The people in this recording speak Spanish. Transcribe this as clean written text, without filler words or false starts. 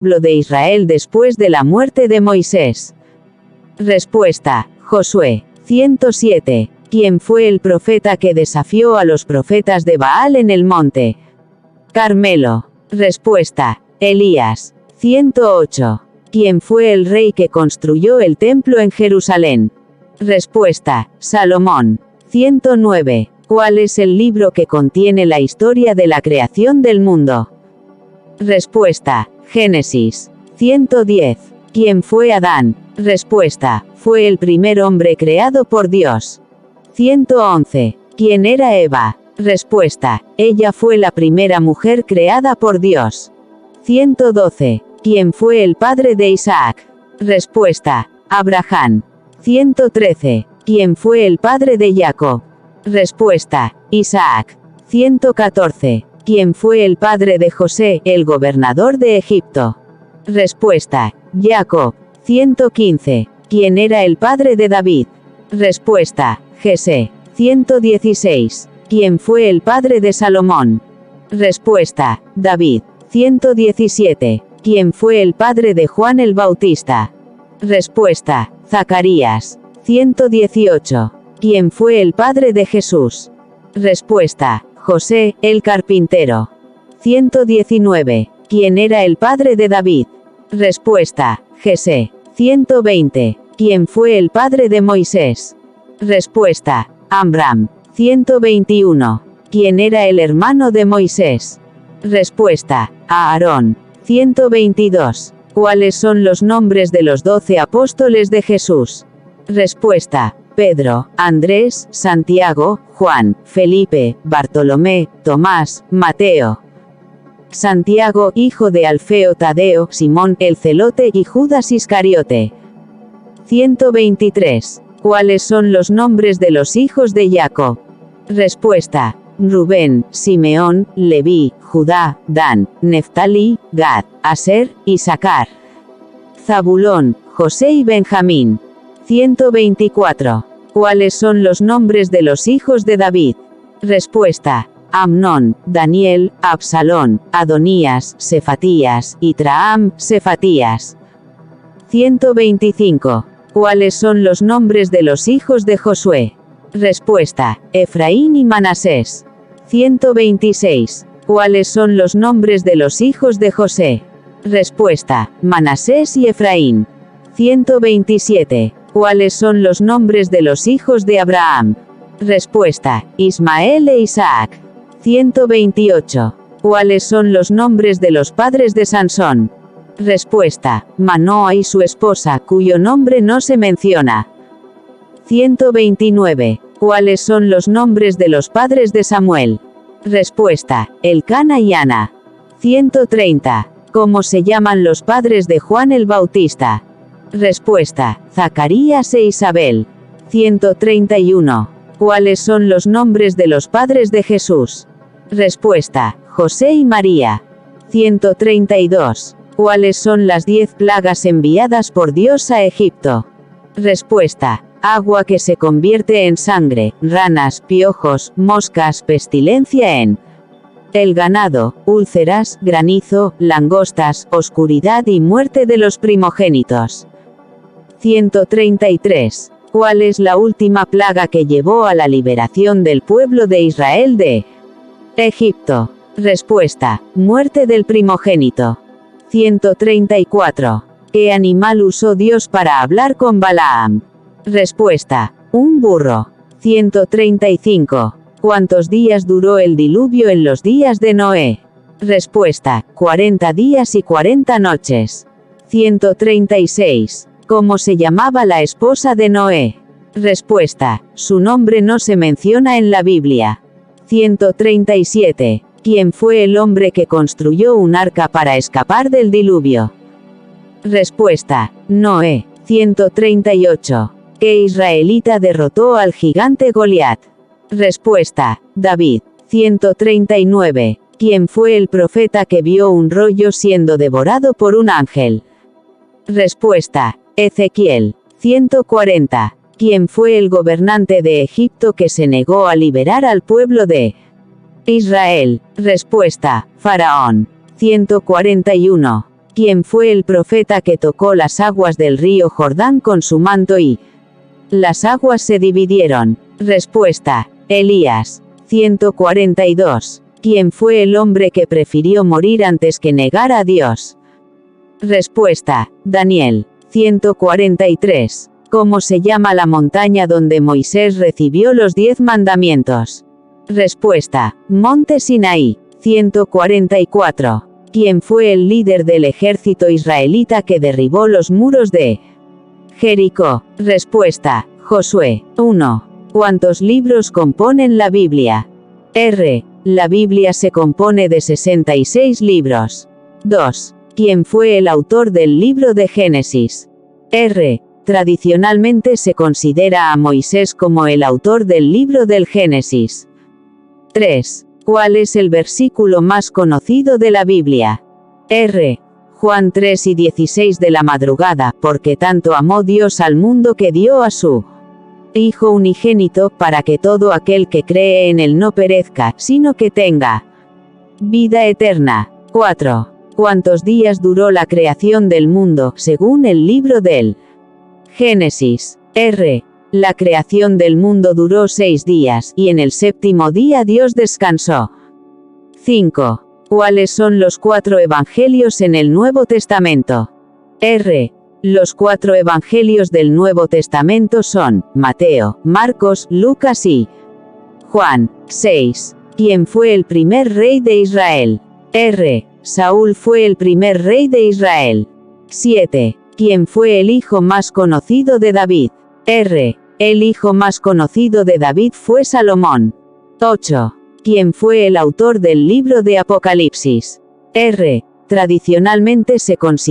pueblo de Israel después de la muerte de Moisés? Respuesta: Josué. 107. ¿Quién fue el profeta que desafió a los profetas de Baal en el monte Carmelo? Respuesta: Elías. 108. ¿Quién fue el rey que construyó el templo en Jerusalén? Respuesta: Salomón. 109. ¿Cuál es el libro que contiene la historia de la creación del mundo? Respuesta: Génesis. 110. ¿Quién fue Adán? Respuesta: fue el primer hombre creado por Dios. 111. ¿Quién era Eva? Respuesta: ella fue la primera mujer creada por Dios. 112. ¿Quién fue el padre de Isaac? Respuesta: Abraham. 113. ¿Quién fue el padre de Jacob? Respuesta: Isaac. 114. ¿Quién fue el padre de José, el gobernador de Egipto? Respuesta: Jacob. 115. ¿Quién era el padre de David? Respuesta: Jesé. 116. ¿Quién fue el padre de Salomón? Respuesta: David. 117. ¿Quién fue el padre de Juan el Bautista? Respuesta: Zacarías. 118. ¿Quién fue el padre de Jesús? Respuesta: José, el carpintero. 119. ¿Quién era el padre de David? Respuesta: Jesé. 120. ¿Quién fue el padre de Moisés? Respuesta: Amram. 121. ¿Quién era el hermano de Moisés? Respuesta: Aarón. 122. ¿Cuáles son los nombres de los 12 apóstoles de Jesús? Respuesta: Pedro, Andrés, Santiago, Juan, Felipe, Bartolomé, Tomás, Mateo. Santiago, hijo de Alfeo, Tadeo, Simón, el celote y Judas Iscariote. 123. ¿Cuáles son los nombres de los hijos de Jacob? Respuesta: Rubén, Simeón, Leví, Judá, Dan, Neftalí, Gad, Aser, Isaacar. Zabulón, José y Benjamín. 124. ¿Cuáles son los nombres de los hijos de David? Respuesta: Amnón, Daniel, Absalón, Adonías, Sefatías, Itraam, Sefatías. 125. ¿Cuáles son los nombres de los hijos de Josué? Respuesta: Efraín y Manasés. 126. ¿Cuáles son los nombres de los hijos de José? Respuesta: Manasés y Efraín. 127. ¿Cuáles son los nombres de los hijos de Abraham? Respuesta: Ismael e Isaac. 128. ¿Cuáles son los nombres de los padres de Sansón? Respuesta: Manoa y su esposa, cuyo nombre no se menciona. 129. ¿Cuáles son los nombres de los padres de Samuel? Respuesta: Elcana y Ana. 130. ¿Cómo se llaman los padres de Juan el Bautista? Respuesta: Zacarías e Isabel. 131. ¿Cuáles son los nombres de los padres de Jesús? Respuesta: José y María. 132. ¿Cuáles son las 10 plagas enviadas por Dios a Egipto? Respuesta: agua que se convierte en sangre, ranas, piojos, moscas, pestilencia en el ganado, úlceras, granizo, langostas, oscuridad y muerte de los primogénitos. 133. ¿Cuál es la última plaga que llevó a la liberación del pueblo de Israel de Egipto? Respuesta: muerte del primogénito. 134. ¿Qué animal usó Dios para hablar con Balaam? Respuesta: un burro. 135. ¿Cuántos días duró el diluvio en los días de Noé? Respuesta: 40 días y 40 noches. 136. ¿Cómo se llamaba la esposa de Noé? Respuesta: su nombre no se menciona en la Biblia. 137. ¿Quién fue el hombre que construyó un arca para escapar del diluvio? Respuesta: Noé. 138. ¿Qué israelita derrotó al gigante Goliat? Respuesta: David. 139. ¿Quién fue el profeta que vio un rollo siendo devorado por un ángel? Respuesta: Ezequiel. 140. ¿Quién fue el gobernante de Egipto que se negó a liberar al pueblo de Israel? Respuesta: Faraón. 141. ¿Quién fue el profeta que tocó las aguas del río Jordán con su manto y las aguas se dividieron? Respuesta: Elías. 142. ¿Quién fue el hombre que prefirió morir antes que negar a Dios? Respuesta: Daniel. 143. ¿Cómo se llama la montaña donde Moisés recibió los 10 mandamientos? Respuesta: Monte Sinaí. 144. ¿Quién fue el líder del ejército israelita que derribó los muros de Jericó? Respuesta: Josué. 1. ¿Cuántos libros componen la Biblia? R. La Biblia se compone de 66 libros. 2. ¿Quién fue el autor del libro de Génesis? R. Tradicionalmente se considera a Moisés como el autor del libro del Génesis. 3. ¿Cuál es el versículo más conocido de la Biblia? R. Juan 3:16 de la madrugada, porque tanto amó Dios al mundo que dio a su Hijo unigénito, para que todo aquel que cree en él no perezca, sino que tenga vida eterna. 4. ¿Cuántos días duró la creación del mundo, según el libro del Génesis? R. La creación del mundo duró 6 días, y en el séptimo día Dios descansó. 5. ¿Cuáles son los 4 evangelios en el Nuevo Testamento? R. Los 4 evangelios del Nuevo Testamento son Mateo, Marcos, Lucas y Juan. 6. ¿Quién fue el primer rey de Israel? R. Saúl fue el primer rey de Israel. 7. ¿Quién fue el hijo más conocido de David? R. El hijo más conocido de David fue Salomón. 8. ¿Quién fue el autor del libro de Apocalipsis? R. Tradicionalmente se considera